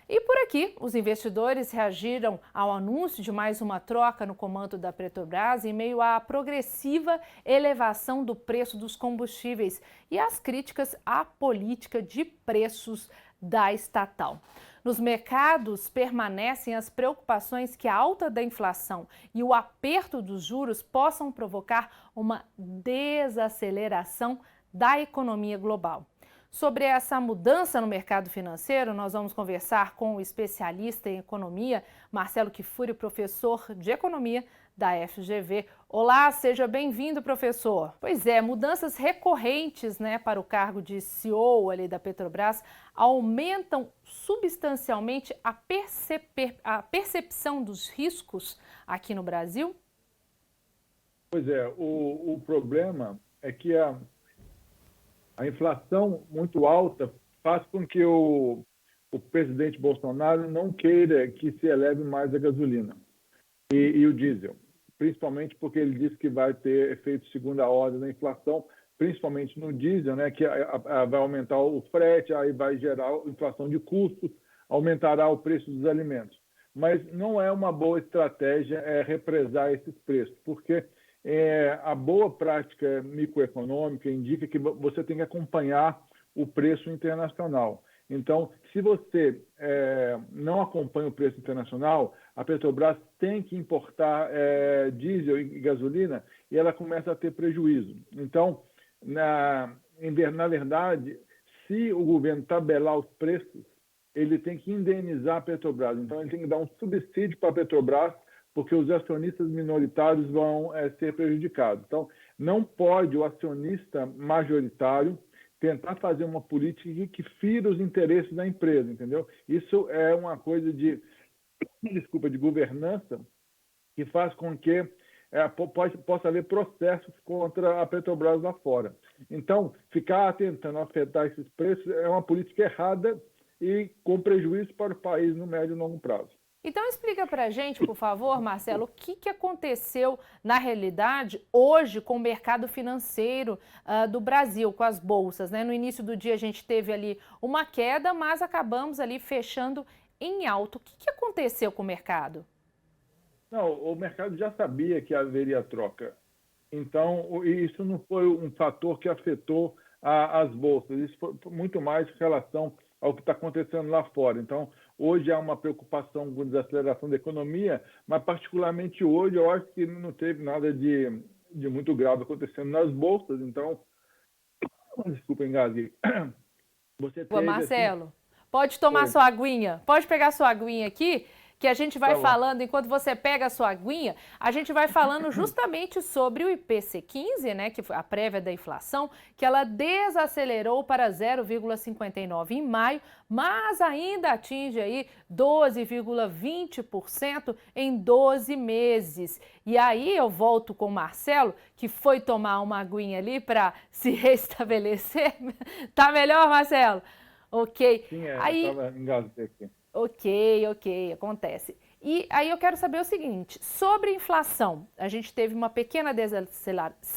E por aqui, os investidores reagiram ao anúncio de mais uma troca no comando da Petrobras em meio à progressiva elevação do preço dos combustíveis e às críticas à política de preços da estatal. Nos mercados permanecem as preocupações que a alta da inflação e o aperto dos juros possam provocar uma desaceleração da economia global. Sobre essa mudança no mercado financeiro, nós vamos conversar com o especialista em economia, Marcelo Kfouri, professor de economia da FGV. Olá, seja bem-vindo, professor. Pois é, mudanças recorrentes, para o cargo de CEO ali da Petrobras aumentam substancialmente a percepção dos riscos aqui no Brasil? Pois é, o problema é que a inflação muito alta faz com que o presidente Bolsonaro não queira que se eleve mais a gasolina e o diesel, principalmente porque ele disse que vai ter efeito segunda ordem da inflação, principalmente no diesel, que vai aumentar o frete, aí vai gerar inflação de custos, aumentará o preço dos alimentos. Mas não é uma boa estratégia represar esses preços, porque a boa prática microeconômica indica que você tem que acompanhar o preço internacional. Então, se você não acompanha o preço internacional, a Petrobras tem que importar diesel e gasolina e ela começa a ter prejuízo. Então, na verdade, se o governo tabelar os preços, ele tem que indenizar a Petrobras. Então, ele tem que dar um subsídio para a Petrobras, porque os acionistas minoritários vão ser prejudicados. Então, não pode o acionista majoritário tentar fazer uma política que fira os interesses da empresa, entendeu? Isso é uma coisa de governança que faz com que possa haver processos contra a Petrobras lá fora. Então, ficar tentando afetar esses preços é uma política errada e com prejuízo para o país no médio e longo prazo. Então explica pra gente, por favor, Marcelo, o que aconteceu na realidade hoje com o mercado financeiro do Brasil, com as bolsas, No início do dia a gente teve ali uma queda, mas acabamos ali fechando em alto. O que aconteceu com o mercado? Não, o mercado já sabia que haveria troca. Então, isso não foi um fator que afetou as bolsas. Isso foi muito mais em relação ao que está acontecendo lá fora. Então, hoje há uma preocupação com a desaceleração da economia, mas particularmente hoje eu acho que não teve nada de muito grave acontecendo nas bolsas. Então, desculpa, engasguei. Você Ô, teve, assim... Marcelo, pode tomar Oi, sua aguinha. Pode pegar sua aguinha aqui, que a gente vai tá bom. falando, enquanto você pega a sua aguinha, a gente vai falando justamente sobre o IPC-15, que foi a prévia da inflação, que ela desacelerou para 0,59 em maio, mas ainda atinge aí 12,20% em 12 meses. E aí eu volto com o Marcelo, que foi tomar uma aguinha ali para se restabelecer. Tá melhor, Marcelo? Ok. Sim, Aí, estava engasguei aqui. ok, acontece. E aí eu quero saber o seguinte, sobre inflação, a gente teve uma pequena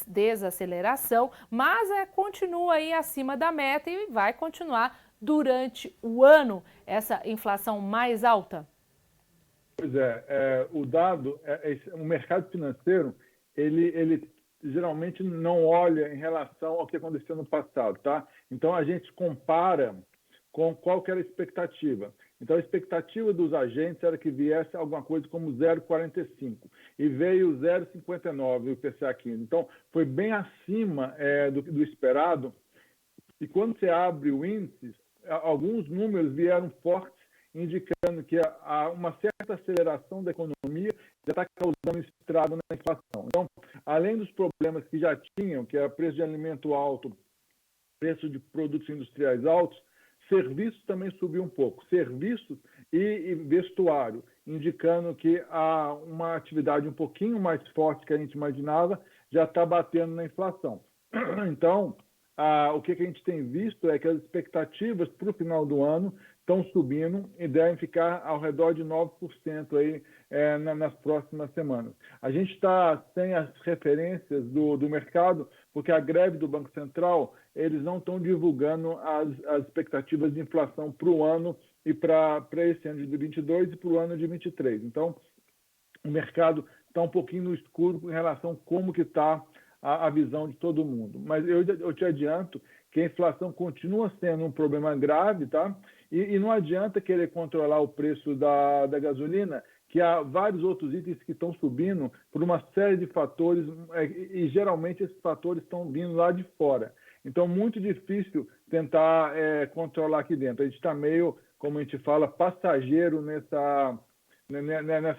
desaceleração, mas continua aí acima da meta e vai continuar durante o ano essa inflação mais alta? Pois o dado, o mercado financeiro, ele geralmente não olha em relação ao que aconteceu no passado, tá? Então, a gente compara com qual que era a expectativa. Então, a expectativa dos agentes era que viesse alguma coisa como 0,45 e veio 0,59 o IPCA 15. Então, foi bem acima do esperado. E quando você abre o índice, alguns números vieram fortes, indicando que há uma certa aceleração da economia já está causando estrago na inflação. Então, além dos problemas que já tinham, que era preço de alimento alto, preço de produtos industriais altos, serviços também subiu um pouco. Serviços e vestuário, indicando que há uma atividade um pouquinho mais forte que a gente imaginava, já está batendo na inflação. Então, o que a gente tem visto é que as expectativas para o final do ano estão subindo e devem ficar ao redor de 9% aí, nas próximas semanas. A gente está sem as referências do mercado, porque a greve do Banco Central, eles não estão divulgando as expectativas de inflação para o ano e para esse ano de 2022 e para o ano de 2023. Então, o mercado está um pouquinho no escuro em relação a como que está a visão de todo mundo. Mas eu te adianto que a inflação continua sendo um problema grave, tá? E não adianta querer controlar o preço da gasolina, que há vários outros itens que estão subindo por uma série de fatores, e geralmente esses fatores estão vindo lá de fora. Então, muito difícil tentar controlar aqui dentro. A gente está meio, como a gente fala, passageiro nessa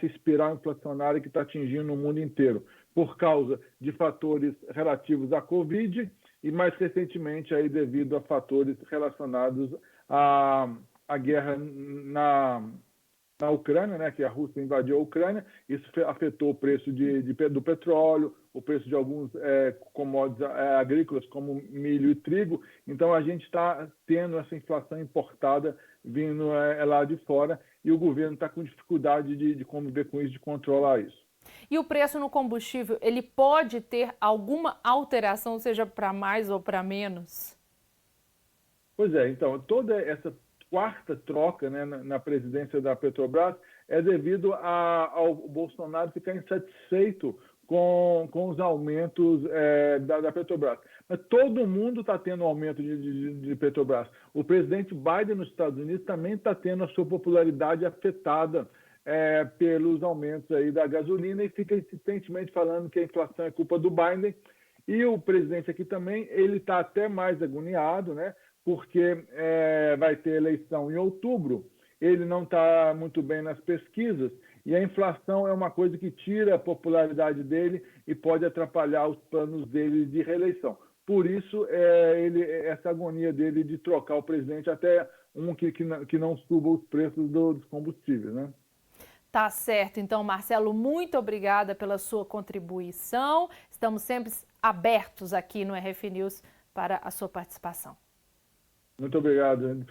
espiral inflacionária que está atingindo o mundo inteiro, por causa de fatores relativos à Covid e, mais recentemente, aí, devido a fatores relacionados à guerra na Ucrânia, né, que a Rússia invadiu a Ucrânia. Isso afetou o preço do petróleo, o preço de alguns commodities agrícolas, como milho e trigo. Então, a gente está tendo essa inflação importada vindo lá de fora e o governo está com dificuldade de conviver com isso, de controlar isso. E o preço no combustível, ele pode ter alguma alteração, seja para mais ou para menos? Pois é, então, toda essa quarta troca, né, na presidência da Petrobras é devido ao Bolsonaro ficar insatisfeito com os aumentos da Petrobras. Mas todo mundo está tendo um aumento de Petrobras. O presidente Biden nos Estados Unidos também está tendo a sua popularidade afetada pelos aumentos aí da gasolina e fica insistentemente falando que a inflação é culpa do Biden. E o presidente aqui também, ele está até mais agoniado, né? Porque vai ter eleição em outubro, ele não está muito bem nas pesquisas e a inflação é uma coisa que tira a popularidade dele e pode atrapalhar os planos dele de reeleição. Por isso, essa agonia dele de trocar o presidente até que não suba os preços dos combustíveis, né? Tá certo. Então, Marcelo, muito obrigada pela sua contribuição. Estamos sempre abertos aqui no RF News para a sua participação. Muito obrigado.